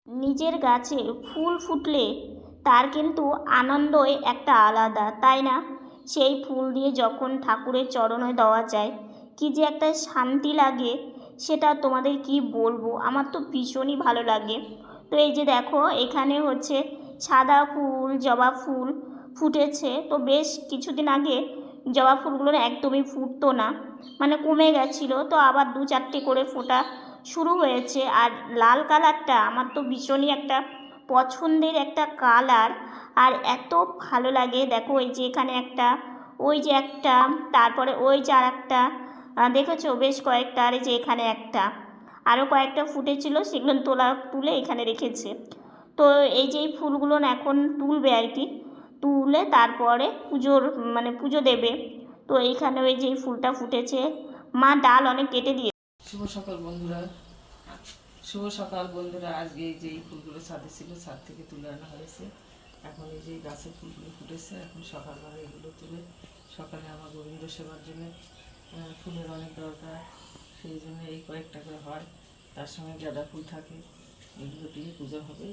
নিজের গাছে ফুল ফুটলে তার কিন্তু আনন্দই একটা আলাদা, তাই না? সেই ফুল দিয়ে যখন ঠাকুরের চরণে দেওয়া যায়, কি যে একটা শান্তি লাগে, সেটা তোমাদের কি বলবো, আমার তো ভীষণই ভালো লাগে। তো এই যে দেখো, এখানে হচ্ছে সাদা ফুল, জবা ফুল ফুটেছে। তো বেশ কিছুদিন আগে জবা ফুলগুলো একদমই ফুটতো না, মানে কমে গেছিলো, তো আবার দু চারটে করে ফোটা শুরু হয়েছে। আর লাল কালারটা আমার তো ভীষণই একটা পছন্দের একটা কালার, আর এত ভালো লাগে। দেখো এই যে এখানে একটা, ওই যে একটা, তারপরে ওই যে আর একটা, দেখেছো বেশ কয়েকটা, আর এই যে এখানে একটা, আরও কয়েকটা ফুটেছিল, সেগুলো তুলে এখানে রেখেছে। তো এই যে এই ফুলগুলো না এখন তুলবে আর কি, তুলে তারপরে পুজো দেবে। তো এইখানে ওই যে ফুলটা ফুটেছে, মা ডাল অনেক কেটে দিয়ে। শুভ সকাল বন্ধুরা, শুভ সকাল বন্ধুরা। আজকে এই যে এই ফুলগুলো ছাদে ছিল, ছাদ থেকে তুলে আনা হয়েছে। এখন এই যে গাছের ফুলগুলো ফুটেছে, এখন সকালবেলা এগুলো তুলে, সকালে আমার গোবিন্দ সেবার জন্য ফুলের অনেক দরকার, সেই জন্য এই কয়েকটা করে হয়, তার সঙ্গে গাঁদা ফুল থাকে, এগুলো দিয়ে পূজা হবে।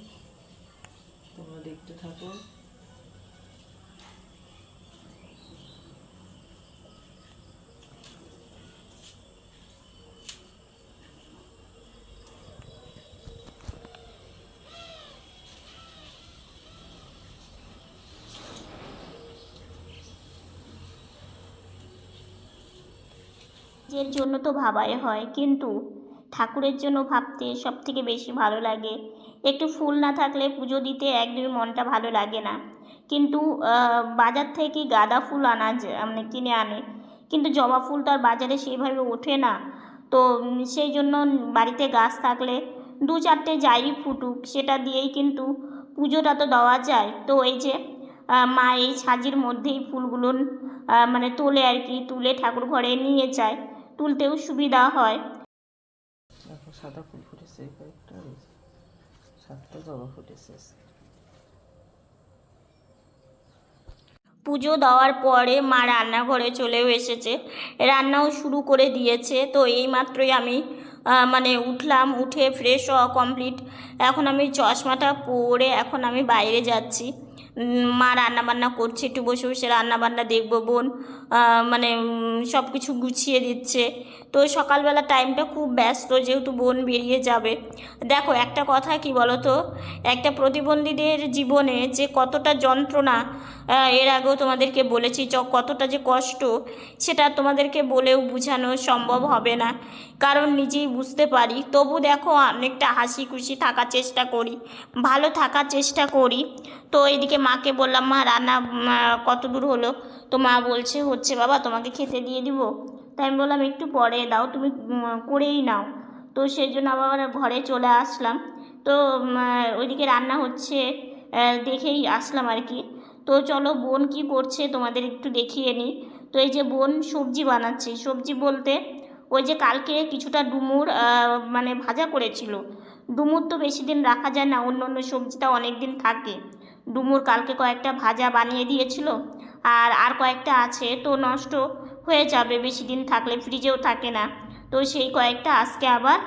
তোমরা দেখতে থাকো। নিজের জন্য তো ভাবাই হয়, কিন্তু ঠাকুরের জন্য ভাবতে সব থেকে বেশি ভালো লাগে। একটু ফুল না থাকলে পুজো দিতে একদমই মনটা ভালো লাগে না। কিন্তু বাজার থেকে গাঁদা ফুল মানে কিনে আনে, কিন্তু জবা ফুল তো আর বাজারে সেইভাবে ওঠে না। তো সেই জন্য বাড়িতে গাছ থাকলে দু চারটে যাই ফুটুক, সেটা দিয়েই কিন্তু পুজোটা তো দেওয়া যায়। তো এই যে মা এই সাজির মধ্যেই ফুলগুলো মানে তোলে আর কি, তুলে ঠাকুর ঘরে নিয়ে যায়, তুলতেও সুবিধা হয়। এখন সাদা ফুল ফুটেছে, এই কয়েকটা, সাতটা জবা ফুটেছে। পুজো দেওয়ার পরে মা রান্নাঘরে চলেও এসেছে, রান্নাও শুরু করে দিয়েছে। তো এইমাত্রই আমি মানে উঠলাম, উঠে ফ্রেশ হওয়া কমপ্লিট। এখন আমি চশমাটা পরে এখন আমি বাইরে যাচ্ছি। মা রান্নাবান্না করছে, একটু বসে বসে রান্নাবান্না দেখবো। বোন মানে সব কিছু গুছিয়ে দিচ্ছে। তো সকালবেলা টাইমটা খুব ব্যস্ত, যেহেতু বোন বেরিয়ে যাবে। দেখো একটা কথা কি বলো তো, একটা প্রতিবন্ধীদের জীবনে যে কতটা যন্ত্রণা, এর আগেও তোমাদেরকে বলেছি, কতটা যে কষ্ট, সেটা তোমাদেরকে বলেও বোঝানো সম্ভব হবে না, কারণ নিজেই বুঝতে পারি। তবু দেখো অনেকটা হাসি খুশি থাকার চেষ্টা করি, ভালো থাকার চেষ্টা করি। তো এদিকে মাকে বললাম, মা রান্না কত দূর হলো? তো মা বলছে হচ্ছে বাবা, তোমাকে খেতে দিয়ে দিব। তাই আমি বললাম একটু পরে দাও, তুমি করেই নাও। তো সেই জন্য আবার ঘরে চলে আসলাম। তো ওইদিকে রান্না হচ্ছে, দেখেই আসলাম আর কি। তো চলো বোন কি করছে তোমাদের একটু দেখিয়ে নিই। তো এই যে বোন সবজি বানাচ্ছে, সবজি বলতে ওই যে কালকে কিছুটা ডুমুর মানে ভাজা করেছিল। ডুমুর তো বেশি দিন রাখা যায় না, অন্য অন্য সবজিটা অনেক দিন থাকে। ডুমুর কালকে কয়েকটা ভাজা বানিয়ে দিয়েছিল, আর কয়েকটা আছে, তো নষ্ট হয়ে যাবে বেশি দিন থাকলে, ফ্রিজেও থাকে না। তো সেই কয়েকটা আজকে আবার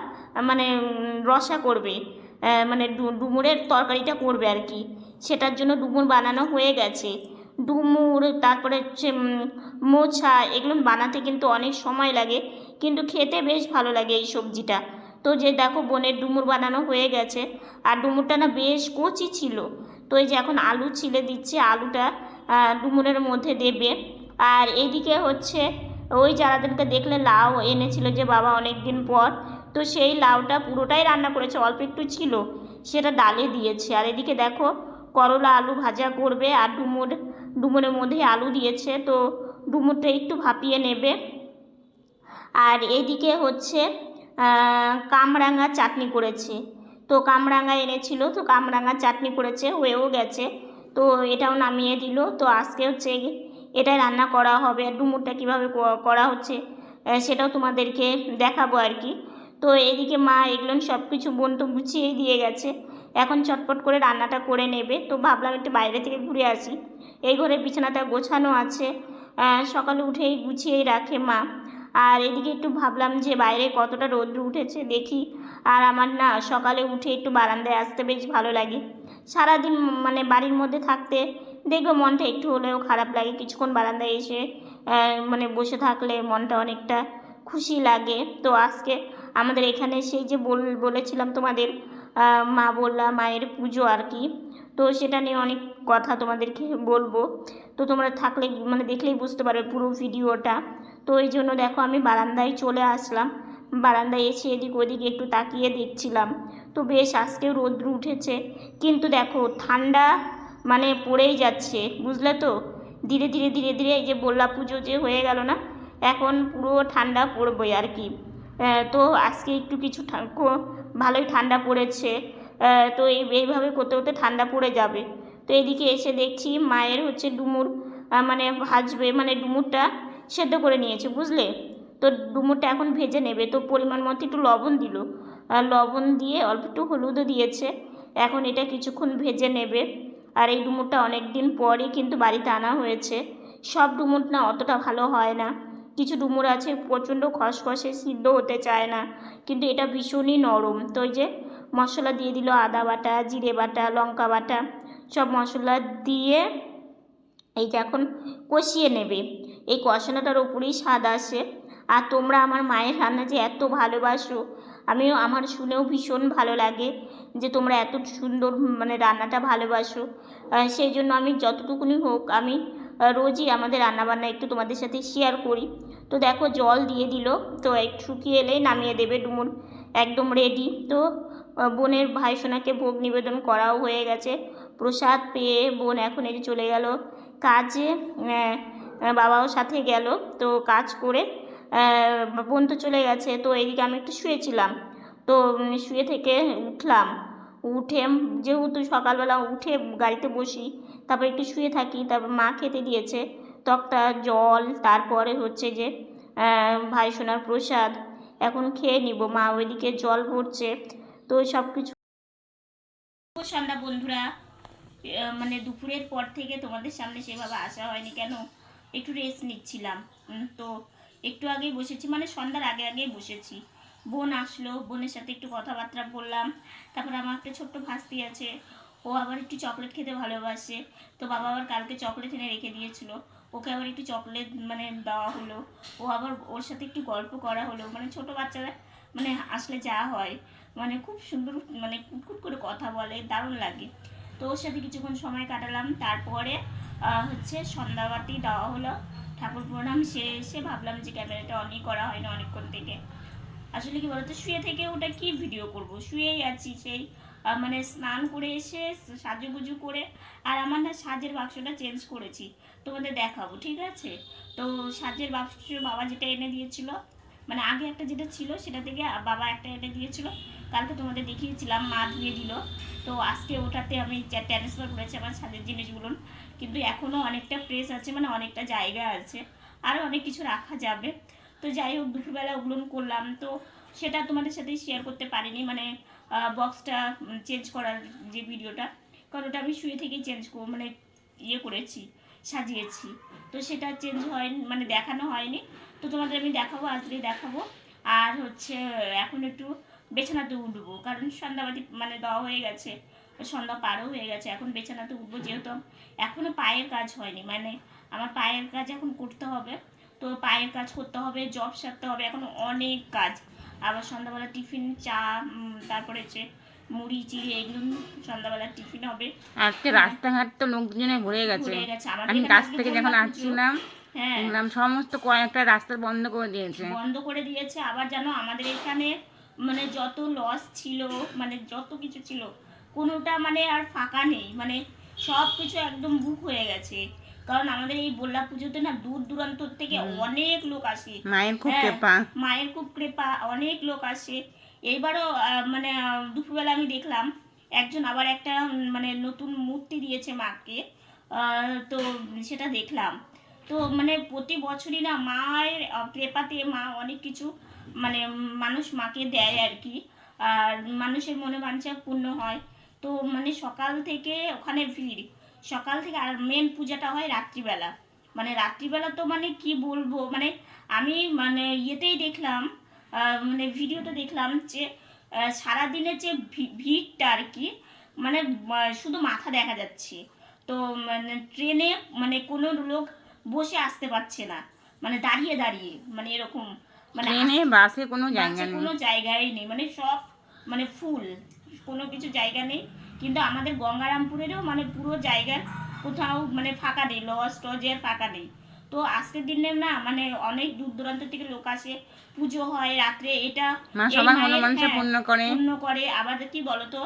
মানে রসা করবে, মানে ডুমুরের তরকারিটা করবে আর কি। সেটার জন্য ডুমুর বানানো হয়ে গেছে। ডুমুর, তারপরে হচ্ছে মোচা, এগুলো বানাতে কিন্তু অনেক সময় লাগে, কিন্তু খেতে বেশ ভালো লাগে এই সবজিটা। তো যে দেখো বোনের ডুমুর বানানো হয়ে গেছে, আর ডুমুরটা না বেশ কচি ছিল। তো এই যে এখন আলু ছিলে দিচ্ছে, আলুটা ডুমুরের মধ্যে দেবে। আর এইদিকে হচ্ছে ওই যারাদেরকে দেখলে লাউ এনেছিল যে বাবা অনেক দিন পর, তো সেই লাউটা পুরোটাই রান্না করেছে, অল্প একটু ছিল, সেটা ডালে দিয়েছে। আর এদিকে দেখো করলা আলু ভাজা করবে, আর ডুমুরের মধ্যে আলু দিয়েছে, তো ডুমুরটা একটু ভাপিয়ে নেবে। আর এইদিকে হচ্ছে কামরাঙা চাটনি করেছে। তো কামরাঙা এনেছিল, তো কামরাঙা চাটনি করেছে, হয়েও গেছে। তো এটাও নামিয়ে দিল। তো আজকে হচ্ছে এটাই রান্না করা হবে। আর ডুমুরটা কীভাবে করা হচ্ছে সেটাও তোমাদেরকে দেখাবো আর কি। তো এদিকে মা এগুলো সব কিছু বোন তো গুছিয়েই দিয়ে গেছে, এখন চটপট করে রান্নাটা করে নেবে। তো ভাবলাম একটু বাইরে থেকে ঘুরে আসি। এই ঘরের বিছানাটা গোছানো আছে, সকালে উঠেই গুছিয়েই রাখে মা। আর এদিকে একটু ভাবলাম যে বাইরে কতটা রৌদ্র উঠেছে দেখি। আর আমার না সকালে উঠে একটু বারান্দায় আসতে বেশ ভালো লাগে। সারাদিন মানে বাড়ির মধ্যে থাকতে দেখবে মনটা একটু হলেও খারাপ লাগে, কিছুক্ষণ বারান্দায় এসে মানে বসে থাকলে মনটা অনেকটা খুশি লাগে। তো আজকে আমাদের এখানে সেই যে বলেছিলাম তোমাদের মা বললা মায়ের পুজো আর কি, তো সেটা নিয়ে অনেক কথা তোমাদেরকে বলবো। তো তোমরা থাকলে মানে দেখলেই বুঝতে পারবে পুরো ভিডিওটা। তো এই জন্য দেখো আমি বারান্দায় চলে আসলাম, বারান্দায় এসে এদিক ওদিক একটু তাকিয়ে দেখছিলাম। তো বেশ আজকেও রৌদ্র উঠেছে, কিন্তু দেখো ঠান্ডা মানে পড়েই যাচ্ছে, বুঝলে তো। ধীরে ধীরে ধীরে ধীরে এই যে বললা পুজো যে হয়ে গেল না, এখন পুরো ঠান্ডা পড়বে আর কি। তো আজকে একটু কিছু ভালোই ঠান্ডা পড়েছে। তো এইভাবে করতে করতে ঠান্ডা পড়ে যাবে। তো এদিকে এসে দেখছি মায়ের হচ্ছে ডুমুর মানে ভাজবে, মানে ডুমুরটা সেদ্ধ করে নিয়েছে বুঝলে। তো ডুমুরটা এখন ভেজে নেবে, তো পরিমাণ মতো একটু লবণ দিল, লবণ দিয়ে অল্প একটু হলুদও দিয়েছে। এখন এটা কিছুক্ষণ ভেজে নেবে। আর এই ডুমুরটা অনেক দিন পরই কিন্তু বাড়িতে আনা হয়েছে। সব ডুমুর না অতটা ভালো হয় না, কিছু ডুমুর আছে প্রচণ্ড খসখসে, সিদ্ধ হতে চায় না, কিন্তু এটা ভীষণই নরম। তো ওই যে মশলা দিয়ে দিল, আদা বাটা, জিরে বাটা, লঙ্কা বাটা, সব মশলা দিয়ে এই যে এখন কষিয়ে নেবে। এই কষানোটার উপরেই স্বাদ আসে। আর তোমরা আমার মায়ের রান্না যে এত ভালোবাসো, আমার শুনেও ভীষণ ভালো লাগে যে তোমরা এত সুন্দর মানে রান্নাটা ভালোবাসো। সেই জন্য আমি যতটুকুনি হোক আমি রোজই আমাদের রান্নাবান্না একটু তোমাদের সাথে শেয়ার করি। তো দেখো জল দিয়ে দিল, তো একটু শুকিয়ে এলেই নামিয়ে দেবে, ডুমুর একদম রেডি। তো বোনের ভাইসোনাকে ভোগ নিবেদন করাও হয়ে গেছে। প্রসাদ পেয়ে বোন এখন এই চলে গেল কাজে, বাবাও সাথে গেল। তো কাজ করে বোন তো চলে গেছে। তো এদিকে আমি একটু শুয়েছিলাম, তো শুয়ে থেকে উঠলাম, উঠে যেহেতু সকালবেলা উঠে গাড়িতে বসি, তারপর একটু শুয়ে থাকি। তারপর মা খেতে দিয়েছে তক্তা জল, তারপরে হচ্ছে যে ভাইসোনার প্রসাদ এখন খেয়ে নিব। মা ওইদিকে জল ভরছে। তো সব কিছু সন্ধ্যা বন্ধুরা, মানে দুপুরের পর থেকে তোমাদের সামনে সেভাবে আসা হয়নি, কেন একটু রেস্ট নিচ্ছিলাম। তো একটু আগেই বসেছি, মানে সন্ধ্যার আগে আগেই বসেছি। বোন আসলো, বোনের সাথে একটু কথাবার্তা বললাম। তারপর আমার একটা ছোট্ট ভাস্তি আছে, ও আবার একটু চকলেট খেতে ভালোবাসে। তো বাবা আবার কালকে চকলেট এনে রেখে দিয়েছিল, ওকে আবার একটু চকলেট মানে দেওয়া হলো। ও আবার ওর সাথে একটু গল্প করা হলো, মানে ছোট বাচ্চারা মানে আসলে যা হয়, মানে খুব সুন্দর মানে কুটকুট করে কথা বলে, দারুণ লাগে। তো ওর সাথে কিছুক্ষণ সময় কাটালাম। তারপরে হচ্ছে সন্ধ্যাবাতি দেওয়া হলো, ঠাকুর প্রণাম সেরে এসে ভাবলাম যে ক্যামেরাটা অনই করা হয় না অনেকক্ষণ থেকে। আসলে কি বলতো, শুয়ে থেকে ওটা কি ভিডিও করব, শুয়েই আছি সেই মানে স্নান করে এসে সাজুগুজু করে। আর আমার না সাজের বাক্সটা চেঞ্জ করেছি, তোমাদের দেখাবো, ঠিক আছে। তো সাজের বাক্স বাবা যেটা এনে দিয়েছিল, মানে আগে একটা যেটা ছিল সেটা থেকে বাবা একটা এনে দিয়েছিল, কালকে তোমাদের দেখিয়েছিলাম, মা ধুয়ে দিল। তো আজকে ওটাতে আমি ট্রান্সফার করেছি আমার সাজের জিনিসগুলো। কিন্তু এখনও অনেকটা প্রেস আছে, মানে অনেকটা জায়গা আছে, আরও অনেক কিছু রাখা যাবে। তো যাই হোক দুপুরবেলা ওগুলো করলাম। তো সেটা তোমাদের সাথে শেয়ার করতে পারিনি, মানে বক্সটা চেঞ্জ করার যে ভিডিওটা, কারণ ওটা আমি শুয়ে থেকেই চেঞ্জ মানে ইয়ে করেছি, সাজিয়েছি। তো সেটা চেঞ্জ হয়নি, মানে দেখানো হয়নি। তো তোমাদের আমি দেখাবো, আজকেই দেখাবো। আর হচ্ছে এখন একটু বিছানাতে উঠবো, কারণ সন্ধ্যাবাতি মানে দেওয়া হয়ে গেছে, সন্ধ্যা পারও হয়ে গেছে। এখন বিছানাতে উঠবো, যেহেতু এখনও পায়ের কাজ হয়নি, মানে আমার পায়ের কাজ এখন করতে হবে। তো পায়ের কাজ করতে হবে, জব সারতে হবে, এখন অনেক কাজ। আবার সন্ধ্যাবেলা টিফিন, চা, তারপরে হচ্ছে মুড়ি চিড়ি, এগুলো সন্ধ্যাবেলা টিফিন হবে। আজকে রাস্তাঘাট তো লোকজনে ভরে গেছে। আমাদের আমি এখানে কাজ আজকে থেকে বললাম যখন পুজো। আসছিলাম হ্যাঁ, দেখলাম সমস্ত কয়েকটা রাস্তা বন্ধ করে দিয়েছে। বন্ধ করে দিয়েছে। আবার জানো আমাদের এখানে মানে যত লস ছিল, মানে যত কিছু ছিল, কোনোটা মানে আর ফাঁকা নেই, মানে সব কিছু একদম বুক হয়ে গেছে। কারণ আমাদের এই বল্লা পুজোতে না দূর দূরান্ত থেকে অনেক লোক আসে। মায়ের খুব হ্যাঁ, কৃপা। মায়ের খুব কৃপা, অনেক লোক আসে। এইবারও মানে দুপুরবেলা আমি দেখলাম একজন আবার একটা মানে নতুন মূর্তি দিয়েছে মাকে। তো সেটা দেখলাম। তো মানে প্রতি বছরই না মায়ের কৃপাতে মা অনেক কিছু মানে মানুষ মাকে দেয় আর কি। আর মানুষের মনে বাঞ্ছা পূর্ণ হয়। তো মানে সকাল থেকে ওখানে ভিড়, সকাল থেকে। আর মেন পূজাটা হয় রাত্রিবেলা, মানে রাত্রিবেলা তো মানে কি বলবো, মানে আমি মানে ইয়েতেই দেখলাম, মানে ভিডিওতে দেখলাম যে সারাদিনের যে ভিড়টা আর কি, মানে শুধু মাথা দেখা যাচ্ছে। তো মানে ট্রেনে মানে কোনো লোক বসে আসতে পারছে না, মানে দাঁড়িয়ে দাঁড়িয়ে, মানে এরকম, মানে ট্রেনে বাসে কোনো জায়গা বাসে নেই। কোনো জায়গাই নেই, মানে সব মানে ফুল, কোনো কিছু জায়গা নেই। কিন্তু আমাদের গঙ্গারামপুরেরও মানে পুরো জায়গার কোথাও মানে ফাঁকা নেই, লজ টজের ফাঁকা নেই। তো আজকের দিনে না মানে অনেক দূর দূরান্ত থেকে লোক আসে, পুজো হয় রাত্রে, এটা মা এই সবার মায়ের, মনোবাঞ্ছা হ্যাঁ, পূর্ণ করে। পূর্ণ করে। আবার কি বলতো,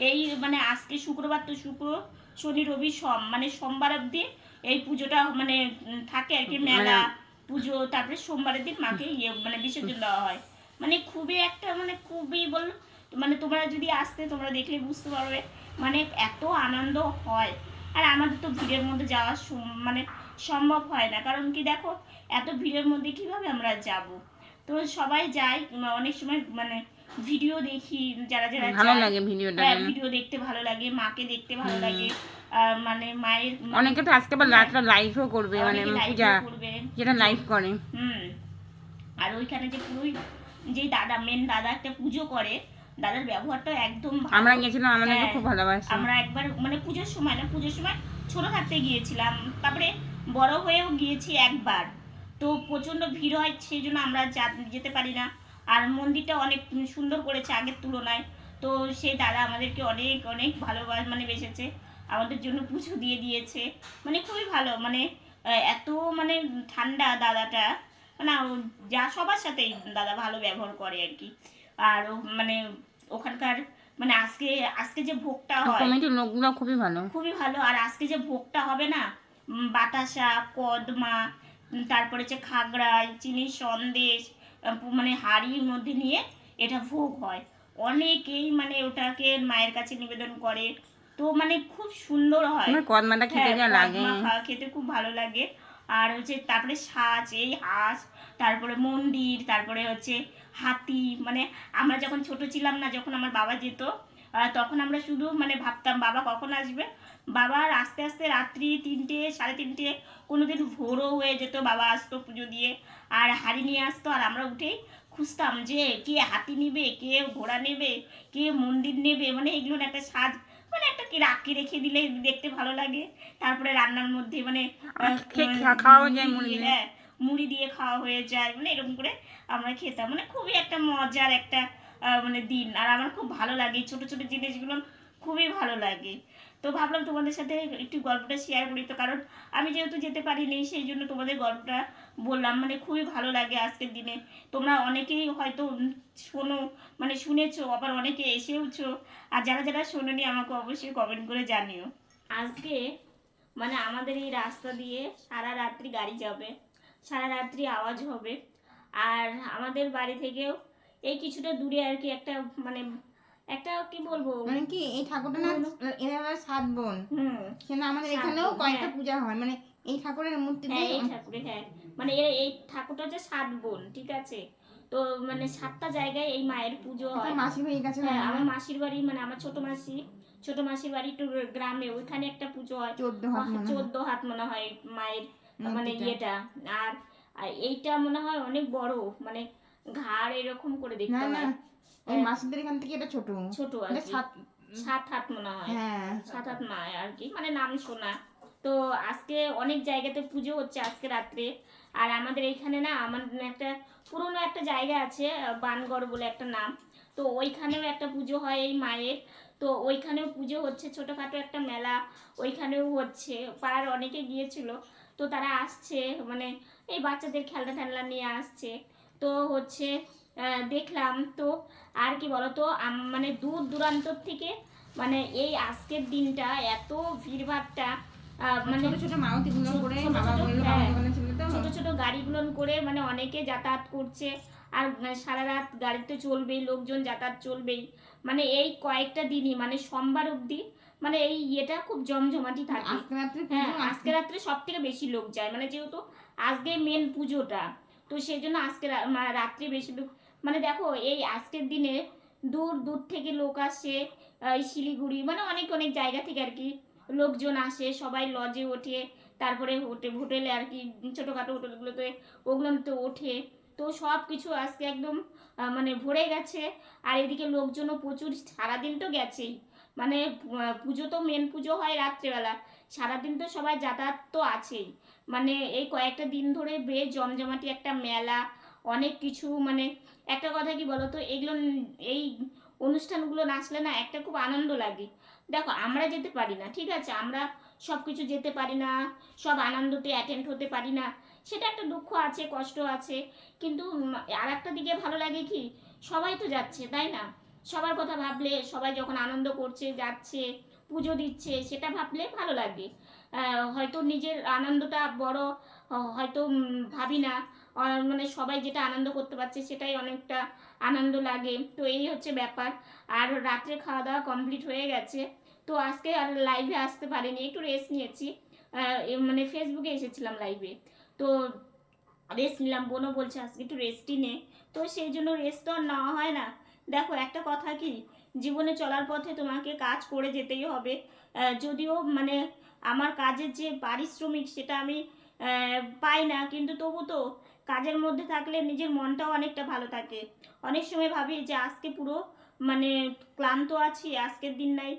এই মানে আজকে শুক্রবার, তো শুক্র শনি রবি সোম, মানে সোমবার অবধি এই পুজোটা মানে থাকে আর কি, মেলা পুজো। তারপরে সোমবারের দিন মাকে মানে বিসর্জন দেওয়া হয়। মানে খুবই একটা মানে খুবই মানে তোমরা যদি আসতে, তোমরা দেখলে বুঝতে পারবে মানে এত আনন্দ হয়। আর আমাদের তো ভিড়ের মধ্যে যাওয়া মানে সম্ভব হয় না, কারণ কি দেখো এত ভিড়ের মধ্যে কিভাবে আমরা যাব। তো সবাই যায়, অনেক সময় মানে ভিডিও দেখি, যারা যারা ভালো যায়, লাগে ভিডিওটা। হ্যাঁ, ভিডিও দেখতে ভালো লাগে, মাকে দেখতে ভালো লাগে। মানে মায়ের অনেকে তো আজকে আবার রাতটা লাইভও করবে, মানে অনেকে live পূজা ও করবে। যেটা লাইভ করে। আর ওইখানে যে পুরোহিত, যে দাদা, মেন দাদা একটা পুজো করে, দাদার ব্যবহারটা একদম ভালো। আমরা গেছিলাম, আমাদেরকে হ্যাঁ, খুব ভালোবাসে। আমরা একবার মানে পুজোর সময় না, পুজোর সময় ছোট থাকতে গিয়েছিলাম, তারপরে বড় হয়েও গিয়েছি একবার। তো প্রচন্ড ভিড় হয়, সেই জন্য আমরা যেতে পারি না। আর মন্দিরটা অনেক সুন্দর করেছে আগের তুলনায়। তো সেই দাদা আমাদেরকে অনেক অনেক মানে বেসেছে, আমাদের জন্য পুজো দিয়ে দিয়েছে, মানে খুবই ভালো। মানে এত মানে ঠান্ডা দাদাটা, মানে যা সবার সাথেই দাদা ভালো ব্যবহার করে আর কি। আর মানে ওখানকার মানে আজকে আজকে যে ভোগটা হয়, কমিটির লোকগুলো খুবই ভালো। খুবই ভালো। আর আজকে যে ভোগটা হবে না, বাতাসা, কদমা, তারপরে হচ্ছে খাগড়াই, চিনির সন্দেশ, মানে হাঁড়ির মধ্যে নিয়ে এটা ভোগ হয়। অনেকেই মানে ওটাকে মায়ের কাছে নিবেদন করে, তো মানে খুব সুন্দর হয়। আমার কদমাটা খেতে হ্যাঁ, যা লাগে। কদমা খেতে খুব ভালো লাগে। আর হচ্ছে তারপরে সাজ, এই হাঁস, তারপরে মন্দির, তারপরে হচ্ছে হাতি। মানে আমরা যখন ছোট ছিলাম না, যখন আমার বাবা যেত, তখন আমরা শুধু মানে ভাবতাম বাবা কখন আসবে। বাবার আস্তে আস্তে রাত্রি 3টে, 3:30, কোনোদিন ভোরও হয়ে যেত, বাবা আসতো পুজো দিয়ে আর হাঁড়ি নিয়ে আসতো। আর আমরা উঠেই খুঁজতাম যে কে হাতি নেবে, কে ঘোড়া নেবে, কে মন্দির নেবে, মানে এগুলোর একটা সাজ, মানে একটা কি রাখি রেখে দিলে দেখতে ভালো লাগে। তারপরে রান্নার মধ্যে মানে খাওয়া যায় মুড়ি দিয়ে। হ্যাঁ, মুড়ি দিয়ে খাওয়া হয়ে যায়, মানে এরকম করে আমরা খেতাম। মানে খুবই একটা মজার একটা মানে দিন। আর আমার খুব ভালো লাগে ছোট ছোট জিনিসগুলো, খুবই ভালো লাগে। তো ভাবলাম তোমাদের সাথে একটু গল্পটা শেয়ার করি, তো কারণ আমি যেহেতু যেতে পারিনি, সেই জন্য তোমাদের গল্পটা বললাম। মানে খুবই ভালো লাগে আজকের দিনে। তোমরা অনেকেই হয়তো শোনো, মানে শুনেছো, আবার অনেকে এসেওছো। আর যারা যারা শোনোনি আমাকে অবশ্যই কমেন্ট করে জানিও। আজকে মানে আমাদের এই রাস্তা দিয়ে সারা রাত্রি গাড়ি যাবে, সারা রাত্রি আওয়াজ হবে। আর আমাদের বাড়ি থেকেও এই কিছুটা দূরে আর কি একটা মানে একটা কি বলবো, মানে কি এই ঠাকুরটা না, এরা হলো 7 বোন। সেখানে আমাদের 7 এখানেও বোন, কয়েকটা হ্যাঁ। পূজা হয়, মানে এই ঠাকুরের মূর্তি হ্যাঁ, দিয়ে এই ঠাকুরে, হ্যাঁ, মানে এই ঠাকুরটা হচ্ছে 7 বোন, ঠিক আছে। তো মানে 7টা জায়গায় এই মায়ের পুজো একটা হয়। মাসির বাড়ির কাছে হ্যাঁ, হয়, আমার মাসির বাড়ি, মানে আমার ছোট মাসির বাড়ি একটু গ্রামে, ওইখানে একটা পুজো হয় 14 হাত মনে হয়। 14 হাত মনে হয় মায়ের মানে মূর্তিটা। ইয়েটা। আর আর এইটা মনে হয় অনেক বড়, মানে ঘাড় এরকম করে না দেখতে না, হয়। ওই মাসিদের এখান থেকে এটা ছোট। ছোট আর এটা কি, 7। 7 হাত মনে হয়, হ্যাঁ 7 হাত মায় আর কি, মানে নাম শোনা। তো আজকে অনেক জায়গাতে পুজো হচ্ছে আজকে রাত্রে। আর আমাদের এইখানে না, আমার একটা পুরনো একটা জায়গা আছে, বানগড় বলে একটা নাম। তো ওইখানেও একটা পুজো হয় এই মায়ের। তো ওইখানেও পুজো হচ্ছে, ছোটোখাটো একটা মেলা ওইখানেও হচ্ছে। পাড়ার অনেকে গিয়েছিল, তো তারা আসছে, মানে এই বাচ্চাদের খেলনা টেলনা নিয়ে আসছে। তো হচ্ছে দেখলাম। তো আর কি বলতো, মানে দূর দূরান্তর থেকে মানে এই আজকের দিনটা এত ভিড়ভাড়টা, মানে ছোট ছোট মারুতি গুলো করে ছোট বাবা ছোট, বললো, হ্যাঁ, বাবা বলেছিল তো। ছোট ছোট গাড়িগুলো করে মানে অনেকে যাতায়াত করছে। আর সারা রাত গাড়িতে চলবেই, লোকজন যাতায়াত চলবেই। মানে এই কয়েকটা দিনই, মানে সোমবার অবধি মানে এই ইয়েটা খুব জমজমাটি থাকে। আজকে রাত্রে হ্যাঁ, পুজো, আজকে রাত্রে সব থেকে বেশি লোক যায়, মানে যেহেতু আজকে মেন পুজোটা, তো সেই জন্য আজকে রাত্রে বেশি লোক। মানে দেখো এই আজকের দিনে দূর দূর থেকে লোক আসে, এই শিলিগুড়ি, মানে অনেক অনেক জায়গা থেকে আর কি লোকজন আসে, সবাই লজে ওঠে, তারপরে হোটেলে আর কি ছোটোখাটো হোটেলগুলোতে ওগুলোতে ওঠে। তো সব কিছু আজকে একদম মানে ভরে গেছে। আর এদিকে লোকজনও প্রচুর, সারাদিন তো গেছেই, মানে পুজো তো মেন পুজো হয় রাত্রেবেলা, সারাদিন তো সবাই যাতায়াত তো আছেই। মানে এই কয়েকটা দিন ধরে বেশ জমজমাটি একটা মেলা, অনেক কিছু। মানে একটা কথা কি বলো তো, এগুলো এই অনুষ্ঠানগুলো নাচলে না একটা খুব আনন্দ লাগে। দেখো আমরা যেতে পারি না, ঠিক আছে, আমরা সব কিছু যেতে পারি না, সব আনন্দতে অ্যাটেন্ড হতে পারি না, সেটা একটা দুঃখ আছে, কষ্ট আছে। কিন্তু আর একটা দিকে ভালো লাগে কি, সবাই তো যাচ্ছে, তাই না? সবার কথা ভাবলে, সবাই যখন আনন্দ করছে, যাচ্ছে, পুজো দিচ্ছে, সেটা ভাবলে ভালো লাগে। হয়তো নিজের আনন্দটা বড় হয়তো ভাবি না, মানে সবাই যেটা আনন্দ করতে পারছে সেটাই অনেকটা আনন্দ লাগে। তো এই হচ্ছে ব্যাপার। আর রাত্রে খাওয়া দাওয়া কমপ্লিট হয়ে গেছে। তো আজকে আর লাইভে আসতে পারিনি, একটু রেস্ট নিয়েছি। মানে ফেসবুকে এসেছিলাম লাইভে, তো রেস্ট নিলাম। বোনও বলছে আজকে একটু রেস্টই নে, তো সেই জন্য রেস্ট তো আর নেওয়া হয় না। দেখো একটা কথা কি, জীবনে চলার পথে তোমাকে কাজ করে যেতেই হবে। যদিও মানে আমার কাজের যে পারিশ্রমিক সেটা আমি পাই না, কিন্তু তবু তো কাজের মধ্যে থাকলে নিজের মনটাও অনেকটা ভালো থাকে। অনেক সময় ভাবি যে আজকে পুরো মানে ক্লান্ত আছি, আজকের দিন নাই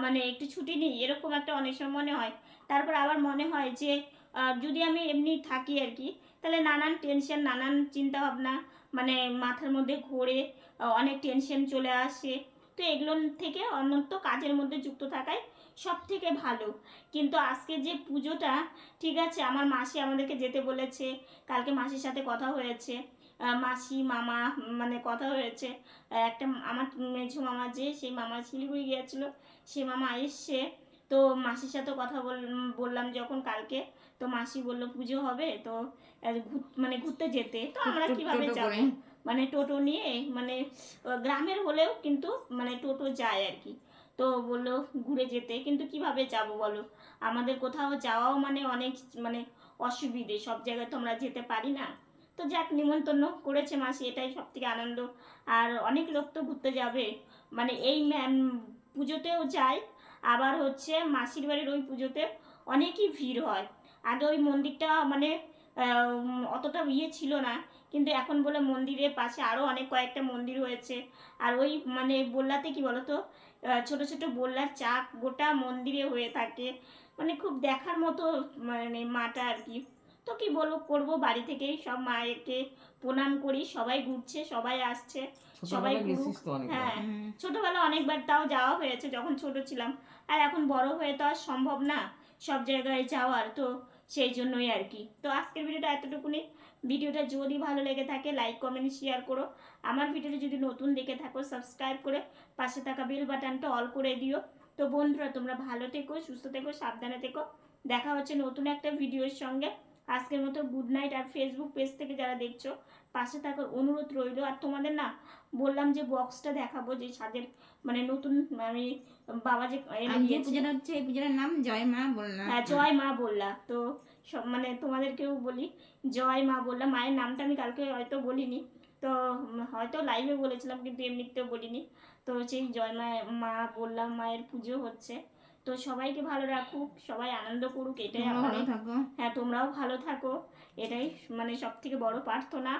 মানে একটু ছুটি নিই, এরকম একটা অনেক সময় মনে হয়। তারপর আবার মনে হয় যে যদি আমি এমনি থাকি আর কি, তাহলে নানান টেনশন, নানান চিন্তাভাবনা মানে মাথার মধ্যে ঘোরে, অনেক টেনশন চলে আসে। তো এগুলোর থেকে অন্যত কাজের মধ্যে যুক্ত থাকাই সব থেকে ভালো। কিন্তু আজকে যে পুজোটা, ঠিক আছে, আমার মাসি আমাদেরকে যেতে বলেছে, কালকে মাসির সাথে কথা হয়েছে, মাসি মামা মানে কথা হয়েছে। একটা আমার মেঝো মামা, যে সেই মামা শিলিগুড়ি গিয়েছিল, সে মামা এসছে। তো মাসির সাথে কথা বললাম যখন কালকে, তো মাসি বলল পুজো হবে তো মানে ঘুরতে যেতে। তো আমরা কিভাবে টোটো যাব, করে। মানে টোটো নিয়ে, মানে গ্রামের হলেও কিন্তু মানে টোটো যায় আর কি। তো বললো ঘুরে যেতে, কিন্তু কিভাবে যাব বলো, আমাদের কোথাও যাওয়াও মানে অনেক মানে অসুবিধে, সব জায়গায় তো আমরা যেতে পারি না। তো যাক, নিমন্ত্রণ করেছে মাসি, এটাই সব থেকে আনন্দ। আর অনেক লোক তো ঘুরতে যাবে, মানে এই পুজোতেও যায়, আবার হচ্ছে মাসির বাড়ির ওই পুজোতে অনেকই ভিড় হয়। আগে ওই মন্দিরটা মানে অতটা ইয়ে ছিল না, কিন্তু এখন বলে মন্দিরের পাশে আরও অনেক কয়েকটা মন্দির হয়েছে। আর ওই মানে বললাতে কি বলতো, ছোট ছোট বললার চাক গোটা মন্দিরে হয়ে থাকে, মানে খুব দেখার মতো মানে মাটা আর কি। তো কি বলবো, করবো, বাড়ি থেকেই সব মায়েরকে প্রণাম করি, সবাই ঘুরছে, সবাই আসছে, সবাই ছোটবেলায় ঘুরুক। গেছিস তো অনেকবার। হ্যাঁ, ছোটবেলা অনেকবার তাও যাওয়া হয়েছে যখন ছোট ছিলাম। আর এখন বড় হয়ে তো আর সম্ভব না সব জায়গায় যাওয়ার, তো সেই জন্যই আর কি। তো আজকের ভিডিওটা এতটুকুনি। ভিডিওটা যদি ভালো লেগে থাকে লাইক কমেন্ট শেয়ার করো। আমার ভিডিওটা যদি নতুন দেখে থাকো সাবস্ক্রাইব করে পাশে থাকা বেল বাটনটা অল করে দিও। তো বন্ধুরা, তোমরা ভালো থেকো, সুস্থ থেকো, সাবধানে থেকো। দেখা হচ্ছে নতুন একটা ভিডিওর সঙ্গে। আজকের মতো গুড নাইট। আর ফেসবুক পেজ থেকে যারা দেখছো পাশে থাকার অনুরোধ রইল। আর তোমাদের না বললাম যে বক্সটা দেখাবো, যে সাজের মানে নতুন আমি বাবা যে এনে আর যে দিয়েছে। পূজাটা হচ্ছে, এই পূজার নাম জয় মা বললাম। হ্যাঁ, জয় মা বললা। তো সব মানে তোমাদেরকেও বলি জয় মা বললা। মায়ের নামটা আমি কালকে হয়তো বলিনি, তো হয়তো লাইভে বলেছিলাম কিন্তু এমনিতেও বলিনি। তো সেই জয় মা মা বললাম, মায়ের পুজো হচ্ছে। তো সবাইকে ভালো রাখুক, সবাই আনন্দ করুক, এটাই তোমরা ভালো আমাদের। থাকো। হ্যাঁ, তোমরাও ভালো থাকো, এটাই মানে সব থেকে বড় প্রার্থনা।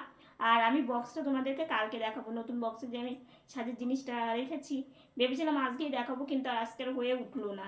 আর আমি বক্সটা তোমাদেরকে কালকে দেখাবো, নতুন বক্সে যে আমি সাজের জিনিসটা রেখেছি, ভেবেছিলাম আজকেই দেখাবো, কিন্তু আজকের হয়ে উঠলো না।